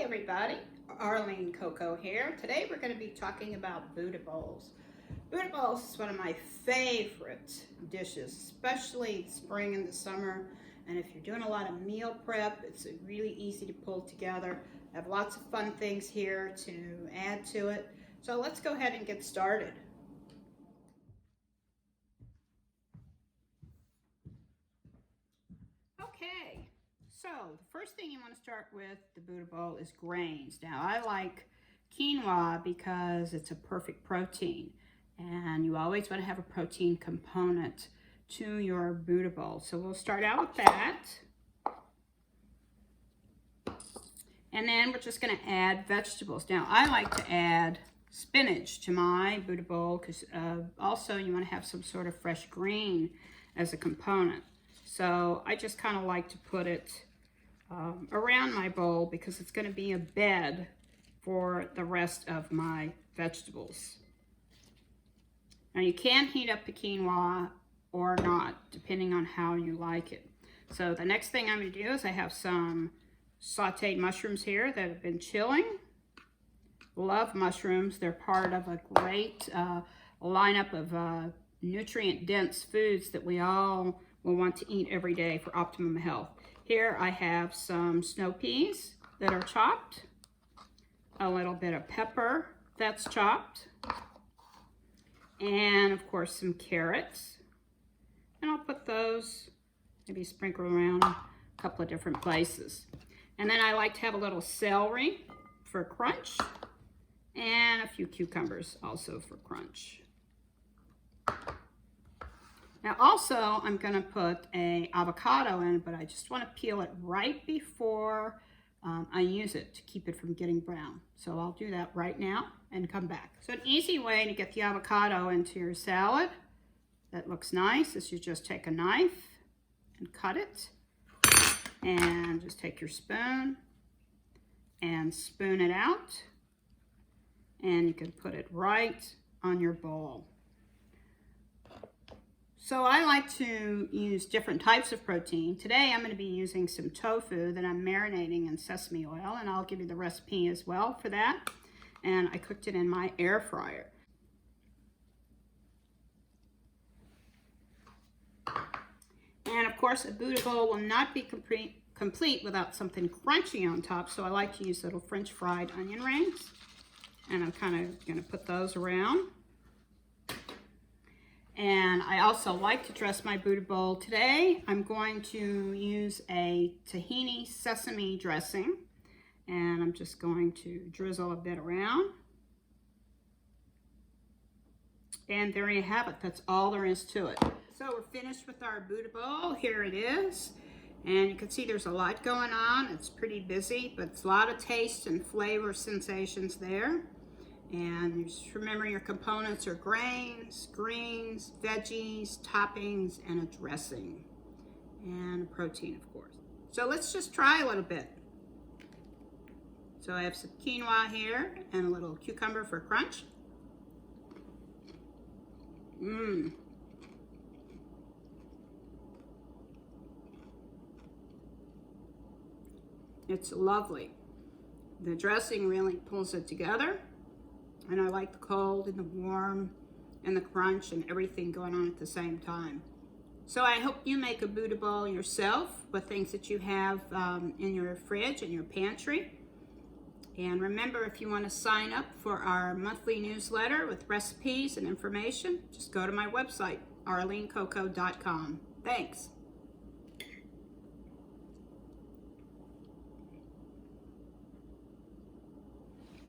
everybody, Arlene Coco here. Today we're going to be talking about Buddha bowls. Buddha bowls is one of my favorite dishes, especially spring and the summer. And if you're doing a lot of meal prep, it's really easy to pull together. I have lots of fun things here to add to it. So let's go ahead and get started. Okay. So the first thing you want to start with the Buddha bowl is grains. Now I like quinoa because it's a perfect protein, and you always want to have a protein component to your Buddha bowl. So we'll start out with that, and then we're just going to add vegetables. Now I like to add spinach to my Buddha bowl because also you want to have some sort of fresh green as a component. So I just kind of like to put it around my bowl because it's going to be a bed for the rest of my vegetables. Now you can heat up the quinoa or not, depending on how you like it. So the next thing I'm going to do is I have some sauteed mushrooms here that have been chilling. Love mushrooms. They're part of a great lineup of nutrient-dense foods that we all will want to eat every day for optimum health. Here I have some snow peas that are chopped, a little bit of pepper that's chopped, and of course some carrots. And I'll put those, maybe sprinkle around a couple of different places. And then I like to have a little celery for crunch, and a few cucumbers also for crunch. Now also, I'm going to put an avocado in, but I just want to peel it right before I use it to keep it from getting brown. So I'll do that right now and come back. So an easy way to get the avocado into your salad that looks nice is you just take a knife and cut it, and just take your spoon and spoon it out, and you can put it right on your bowl. So I like to use different types of protein. Today I'm going to be using some tofu that I'm marinating in sesame oil, and I'll give you the recipe as well for that. And I cooked it in my air fryer. And of course a Buddha bowl will not be complete without something crunchy on top, so I like to use little French fried onion rings. And I'm kind of going to put those around. And I also like to dress my Buddha bowl. Today I'm going to use a tahini sesame dressing, and I'm just going to drizzle a bit around. And there you have it. That's all there is to it. So we're finished with our Buddha bowl. Here it is. And you can see there's a lot going on. It's pretty busy, but it's a lot of taste and flavor sensations there. And just remember, your components are grains, greens, veggies, toppings, and a dressing. And a protein, of course. So let's just try a little bit. So I have some quinoa here and a little cucumber for crunch. It's lovely. The dressing really pulls it together. And I like the cold and the warm and the crunch and everything going on at the same time. So I hope you make a Buddha bowl yourself with things that you have in your fridge and your pantry. And remember, if you want to sign up for our monthly newsletter with recipes and information, just go to my website, arlenecoco.com. Thanks.